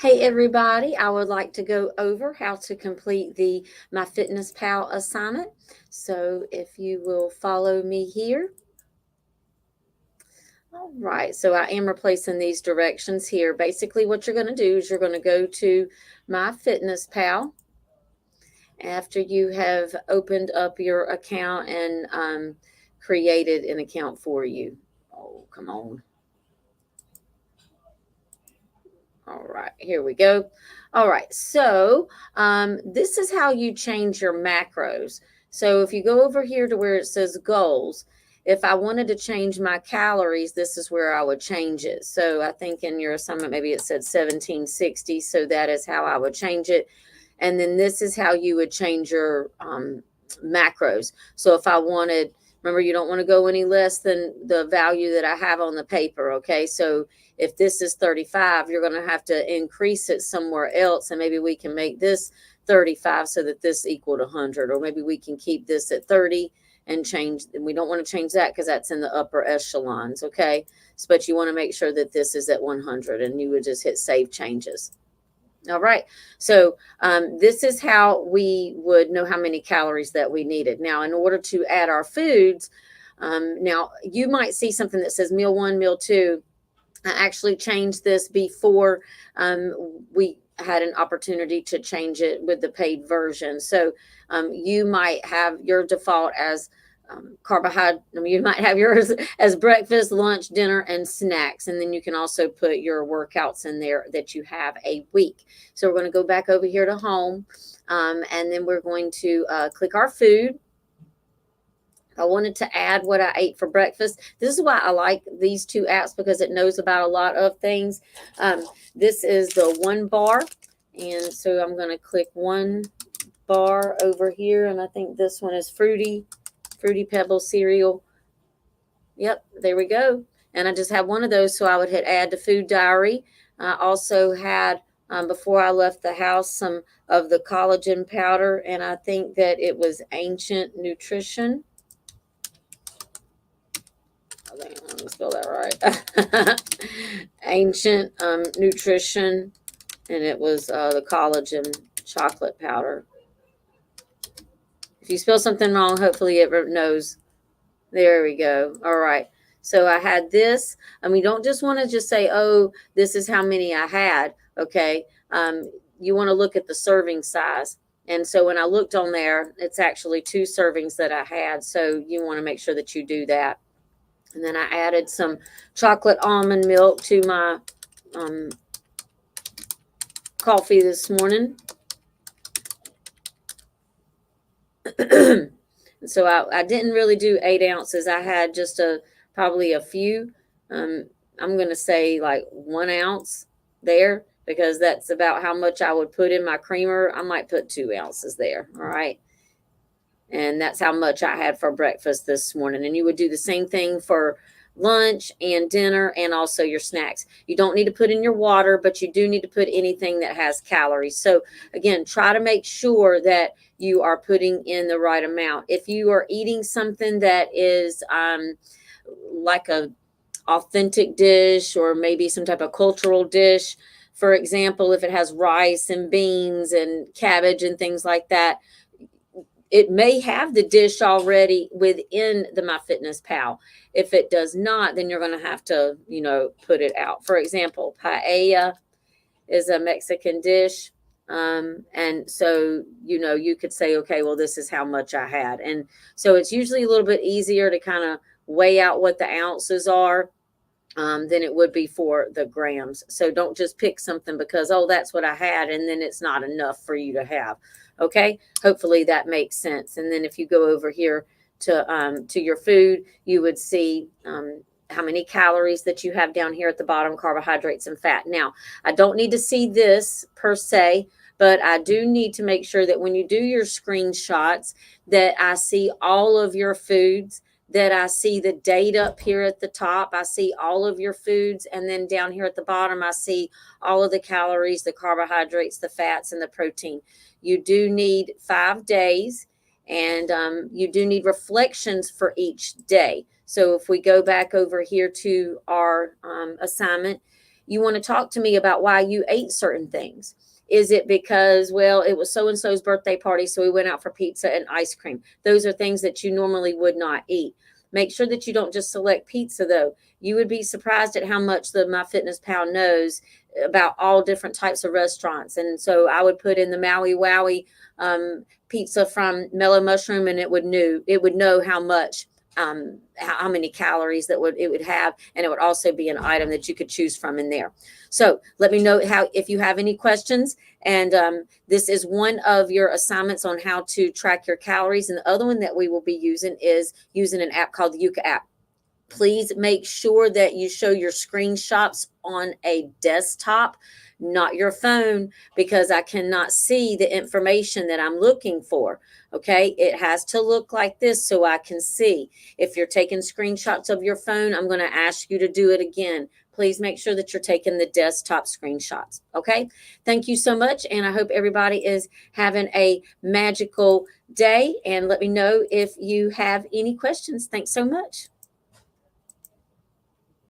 Hey everybody, I would like to go over how to complete the MyFitnessPal assignment. So if you will follow me here. All right, so I am replacing these directions here. Basically what you're going to do is you're going to go to MyFitnessPal after you have opened up your account and created an account for you. Oh, come on. All right, here we go. All right, so this is how you change your macros. So if you go over here to where it says goals, if I wanted to change my calories, this is where I would change it. So I think in your assignment, maybe it said 1760. So that is how I would change it. And then this is how you would change your macros. So if I wanted, remember, you don't want to go any less than the value that I have on the paper. Okay, so if this is 35, you're going to have to increase it somewhere else, and maybe we can make this 35 so that this equaled 100, or maybe we can keep this at 30 and change. And we don't want to change that because that's in the upper echelons. Okay, so, but you want to make sure that this is at 100, and you would just hit save changes. All right, so this is how we would know how many calories that we needed. Now, in order to add our foods, now you might see something that says meal one, meal two. I actually changed this before we had an opportunity to change it with the paid version. So you might have your default as carbohydrate. You might have yours as breakfast, lunch, dinner, and snacks. And then you can also put your workouts in there that you have a week. So we're going to go back over here to home. And then we're going to click our food. I wanted to add what I ate for breakfast. This is why I like these two apps, because it knows about a lot of things. This is the one bar. And so I'm going to click one bar over here. And I think this one is Fruity Pebble cereal. Yep, there we go. And I just have one of those. So I would hit add to food diary. I also had, before I left the house, some of the collagen powder. And I think that it was Ancient Nutrition. Let me spell that right. Ancient Nutrition, and it was the collagen chocolate powder. If you spell something wrong, hopefully it knows. There we go. All right. So I had this. We don't just want to just say, oh, this is how many I had. Okay. You want to look at the serving size. And so when I looked on there, it's actually 2 servings that I had. So you want to make sure that you do that. And then I added some chocolate almond milk to my coffee this morning. So I didn't really do 8 ounces. I had just probably a few. I'm going to say like 1 ounce there, because that's about how much I would put in my creamer. I might put 2 ounces there. All right. And that's how much I had for breakfast this morning. And you would do the same thing for lunch and dinner and also your snacks. You don't need to put in your water, but you do need to put anything that has calories. So again, try to make sure that you are putting in the right amount. If you are eating something that is like a authentic dish, or maybe some type of cultural dish, for example, if it has rice and beans and cabbage and things like that, it may have the dish already within the MyFitnessPal. If it does not, then you're going to have to, put it out. For example, paella is a Mexican dish. And so, you could say, okay, well, this is how much I had. And so it's usually a little bit easier to kind of weigh out what the ounces are than it would be for the grams. So don't just pick something because, oh, that's what I had, and then it's not enough for you to have. Okay, hopefully that makes sense. And then if you go over here to your food, you would see how many calories that you have down here at the bottom, carbohydrates and fat. Now, I don't need to see this per se, but I do need to make sure that when you do your screenshots, that I see all of your foods, that I see the date up here at the top. I see all of your foods. And then down here at the bottom, I see all of the calories, the carbohydrates, the fats, and the protein. You do need 5 days, and you do need reflections for each day. So if we go back over here to our assignment, you want to talk to me about why you ate certain things. Is it because, well, it was so and so's birthday party, so we went out for pizza and ice cream? Those are things that you normally would not eat. Make sure that you don't just select pizza, though. You would be surprised at how much the MyFitnessPal knows about all different types of restaurants. And so I would put in the Maui Wowie pizza from Mellow Mushroom, and it would know how much how many calories that it would have, and it would also be an item that you could choose from in there. So let me know if you have any questions. And this is one of your assignments on how to track your calories. And the other one that we will be using is using an app called the Yuka app. Please make sure that you show your screenshots on a desktop, not your phone, because I cannot see the information that I'm looking for. Okay, it has to look like this so I can see. If you're taking screenshots of your phone, I'm going to ask you to do it again. Please make sure that you're taking the desktop screenshots. Okay, thank you so much. And I hope everybody is having a magical day. And let me know if you have any questions. Thanks so much.